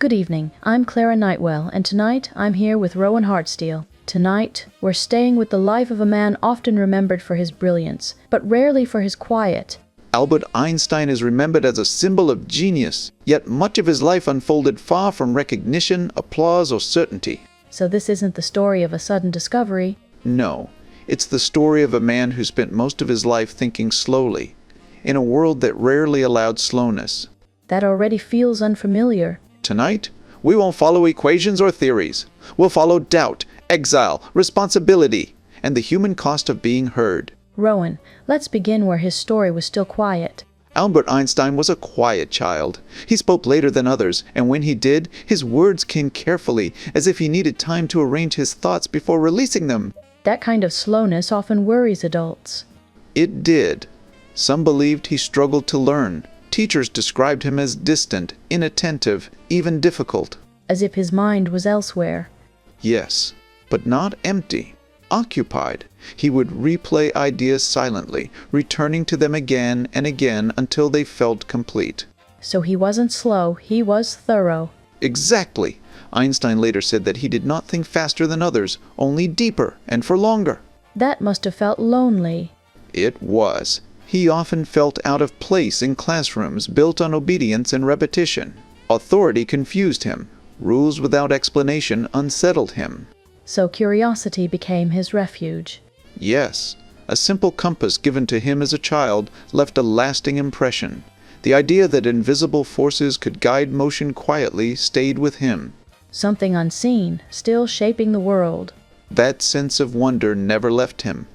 Good evening, I'm Clara Nightwell, and tonight I'm here with Rowan Hartsteele. Tonight, we're staying with the life of a man often remembered for his brilliance, but rarely for his quiet. Albert Einstein is remembered as a symbol of genius, yet much of his life unfolded far from recognition, applause, or certainty. So this isn't the story of a sudden discovery. No, it's the story of a man who spent most of his life thinking slowly, in a world that rarely allowed slowness. That already feels unfamiliar. Tonight, we won't follow equations or theories. We'll follow doubt, exile, responsibility, and the human cost of being heard. Rowan, let's begin where his story was still quiet. Albert Einstein was a quiet child. He spoke later than others, and when he did, his words came carefully, as if he needed time to arrange his thoughts before releasing them. That kind of slowness often worries adults. It did. Some believed he struggled to learn. Teachers described him as distant, inattentive, even difficult. As if his mind was elsewhere. Yes, but not empty. Occupied. He would replay ideas silently, returning to them again and again until they felt complete. So he wasn't slow, he was thorough. Exactly. Einstein later said that he did not think faster than others, only deeper and for longer. That must have felt lonely. It was. He often felt out of place in classrooms built on obedience and repetition. Authority confused him. Rules without explanation unsettled him. So curiosity became his refuge. Yes, a simple compass given to him as a child left a lasting impression. The idea that invisible forces could guide motion quietly stayed with him. Something unseen, still shaping the world. That sense of wonder never left him.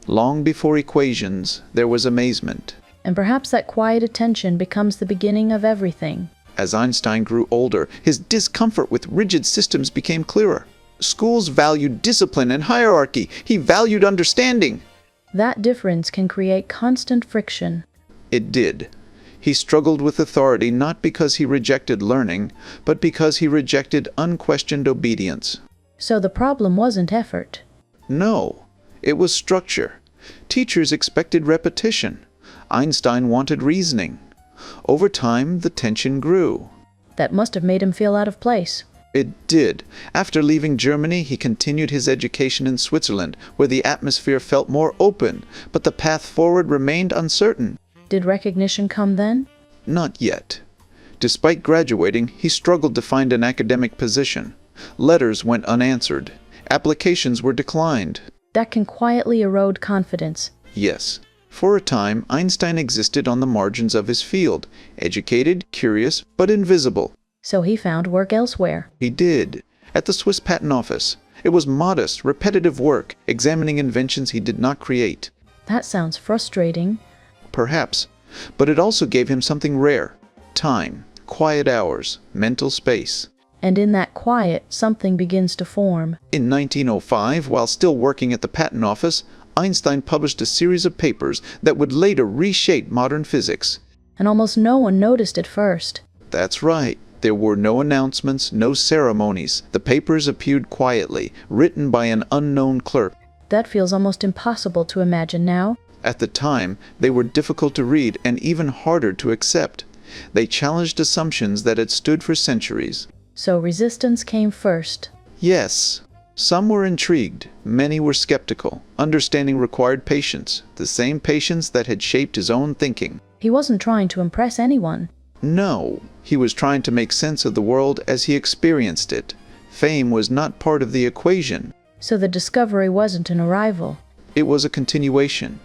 Long before equations, there was amazement. And perhaps that quiet attention becomes the beginning of everything. As Einstein grew older, his discomfort with rigid systems became clearer. Schools valued discipline and hierarchy. He valued understanding. That difference can create constant friction. It did. He struggled with authority not because he rejected learning, but because he rejected unquestioned obedience. So the problem wasn't effort. No. It was structure. Teachers expected repetition. Einstein wanted reasoning. Over time, the tension grew. That must have made him feel out of place. It did. After leaving Germany, he continued his education in Switzerland, where the atmosphere felt more open, but the path forward remained uncertain. Did recognition come then? Not yet. Despite graduating, he struggled to find an academic position. Letters went unanswered. Applications were declined. That can quietly erode confidence. Yes. For a time, Einstein existed on the margins of his field, educated, curious, but invisible. So he found work elsewhere. He did. At the Swiss Patent Office. It was modest, repetitive work, examining inventions he did not create. That sounds frustrating. Perhaps. But it also gave him something rare. Time, quiet hours, mental space. And in that quiet, something begins to form. In 1905, while still working at the Patent Office, Einstein published a series of papers that would later reshape modern physics. And almost no one noticed at first. That's right. There were no announcements, no ceremonies. The papers appeared quietly, written by an unknown clerk. That feels almost impossible to imagine now. At the time, they were difficult to read and even harder to accept. They challenged assumptions that had stood for centuries. So resistance came first. Yes. Some were intrigued. Many were skeptical. Understanding required patience, the same patience that had shaped his own thinking. He wasn't trying to impress anyone. No. He was trying to make sense of the world as he experienced it. Fame was not part of the equation. So the discovery wasn't an arrival. It was a continuation.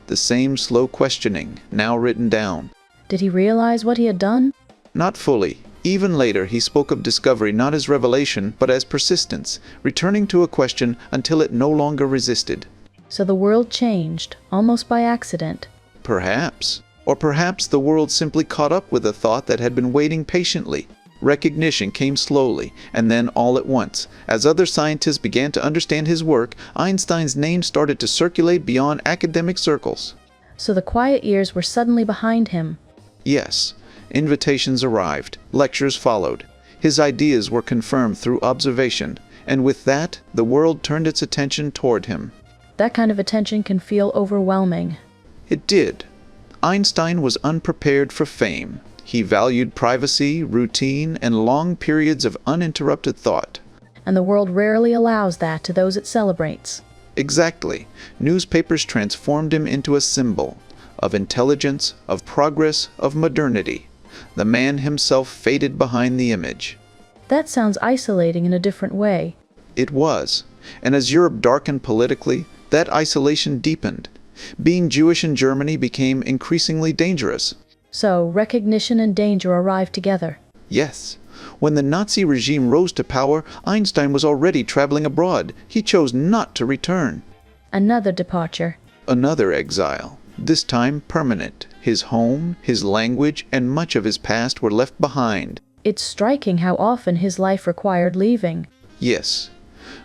The same slow questioning, now written down. Did he realize what he had done? Not fully. Even later, he spoke of discovery not as revelation, but as persistence, returning to a question until it no longer resisted. So the world changed, almost by accident. Perhaps. Or perhaps the world simply caught up with a thought that had been waiting patiently. Recognition came slowly, and then all at once. As other scientists began to understand his work, Einstein's name started to circulate beyond academic circles. So the quiet years were suddenly behind him. Yes. Invitations arrived. Lectures followed. His ideas were confirmed through observation, and with that, the world turned its attention toward him. That kind of attention can feel overwhelming. It did. Einstein was unprepared for fame. He valued privacy, routine, and long periods of uninterrupted thought. And the world rarely allows that to those it celebrates. Exactly. Newspapers transformed him into a symbol of intelligence, of progress, of modernity. The man himself faded behind the image. That sounds isolating in a different way. It was. And as Europe darkened politically, that isolation deepened. Being Jewish in Germany became increasingly dangerous. So, recognition and danger arrived together. Yes. When the Nazi regime rose to power, Einstein was already traveling abroad. He chose not to return. Another departure. Another exile, this time permanent. His home, his language, and much of his past were left behind. It's striking how often his life required leaving. Yes.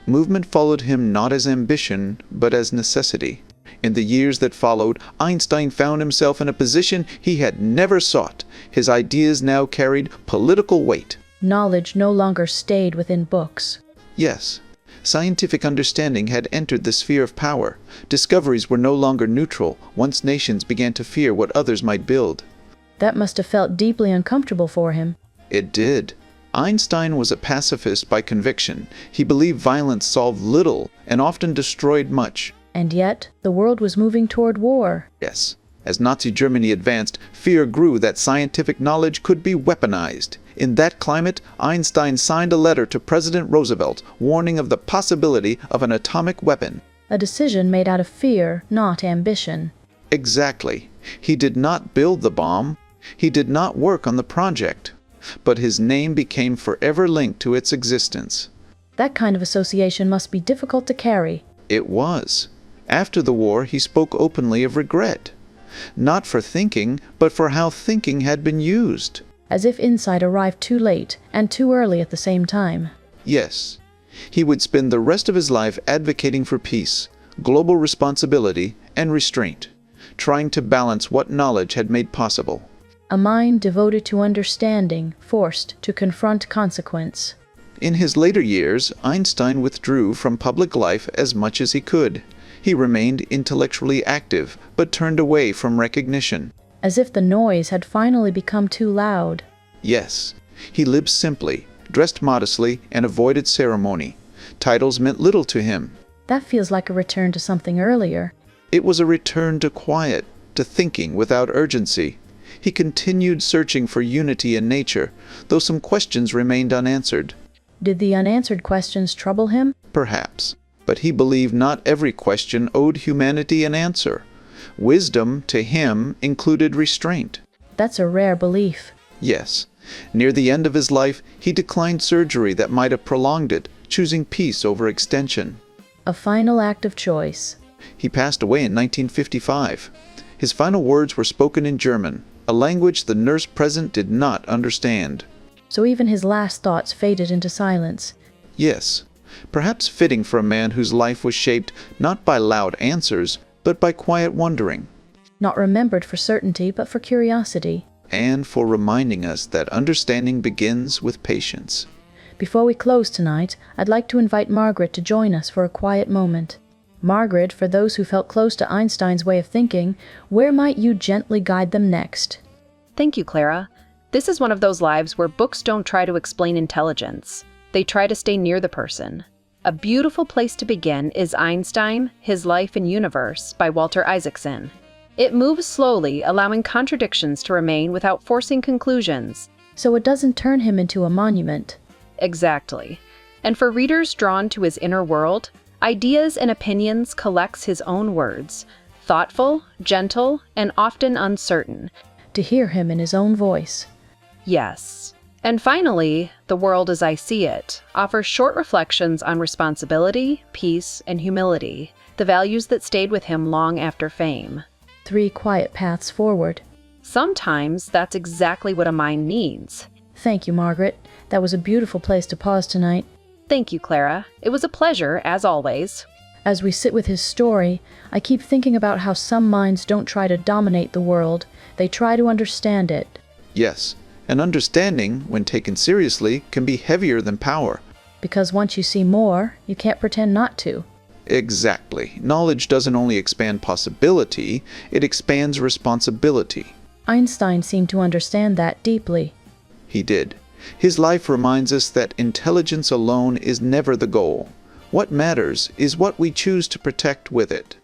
Movement followed him not as ambition, but as necessity. In the years that followed, Einstein found himself in a position he had never sought. His ideas now carried political weight. Knowledge no longer stayed within books. Yes. Scientific understanding had entered the sphere of power. Discoveries were no longer neutral, once nations began to fear what others might build. That must have felt deeply uncomfortable for him. It did. Einstein was a pacifist by conviction. He believed violence solved little and often destroyed much. And yet, the world was moving toward war. Yes. As Nazi Germany advanced, fear grew that scientific knowledge could be weaponized. In that climate, Einstein signed a letter to President Roosevelt warning of the possibility of an atomic weapon. A decision made out of fear, not ambition. Exactly. He did not build the bomb. He did not work on the project. But his name became forever linked to its existence. That kind of association must be difficult to carry. It was. After the war, he spoke openly of regret. Not for thinking, but for how thinking had been used. As if insight arrived too late and too early at the same time. Yes. He would spend the rest of his life advocating for peace, global responsibility, and restraint, trying to balance what knowledge had made possible. A mind devoted to understanding, forced to confront consequence. In his later years, Einstein withdrew from public life as much as he could. He remained intellectually active, but turned away from recognition. As if the noise had finally become too loud. Yes. He lived simply, dressed modestly, and avoided ceremony. Titles meant little to him. That feels like a return to something earlier. It was a return to quiet, to thinking without urgency. He continued searching for unity in nature, though some questions remained unanswered. Did the unanswered questions trouble him? Perhaps. But he believed not every question owed humanity an answer. Wisdom, to him, included restraint. That's a rare belief. Yes. Near the end of his life, he declined surgery that might have prolonged it, choosing peace over extension. A final act of choice. He passed away in 1955. His final words were spoken in German, a language the nurse present did not understand. So even his last thoughts faded into silence. Yes. Perhaps fitting for a man whose life was shaped not by loud answers, but by quiet wondering. Not remembered for certainty, but for curiosity. And for reminding us that understanding begins with patience. Before we close tonight, I'd like to invite Margaret to join us for a quiet moment. Margaret, for those who felt close to Einstein's way of thinking, where might you gently guide them next? Thank you, Clara. This is one of those lives where books don't try to explain intelligence. They try to stay near the person. A beautiful place to begin is Einstein, His Life and Universe by Walter Isaacson. It moves slowly, allowing contradictions to remain without forcing conclusions. So it doesn't turn him into a monument. Exactly. And for readers drawn to his inner world, Ideas and Opinions collects his own words, thoughtful, gentle, and often uncertain. To hear him in his own voice. Yes. And finally, The World as I See It offers short reflections on responsibility, peace, and humility, the values that stayed with him long after fame. 3 quiet paths forward. Sometimes that's exactly what a mind needs. Thank you, Margaret. That was a beautiful place to pause tonight. Thank you, Clara. It was a pleasure, as always. As we sit with his story, I keep thinking about how some minds don't try to dominate the world. They try to understand it. Yes. And understanding, when taken seriously, can be heavier than power. Because once you see more, you can't pretend not to. Exactly. Knowledge doesn't only expand possibility, it expands responsibility. Einstein seemed to understand that deeply. He did. His life reminds us that intelligence alone is never the goal. What matters is what we choose to protect with it.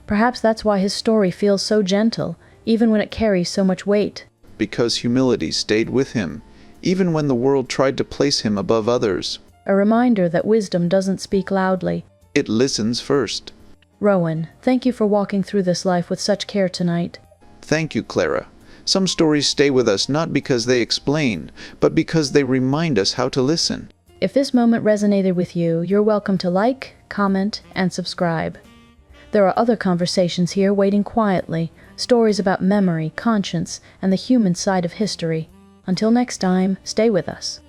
Perhaps that's why his story feels so gentle, even when it carries so much weight. Because humility stayed with him, even when the world tried to place him above others. A reminder that wisdom doesn't speak loudly. It listens first. Rowan, thank you for walking through this life with such care tonight. Thank you, Clara. Some stories stay with us not because they explain, but because they remind us how to listen. If this moment resonated with you, you're welcome to like, comment, and subscribe. There are other conversations here waiting quietly, stories about memory, conscience, and the human side of history. Until next time, stay with us.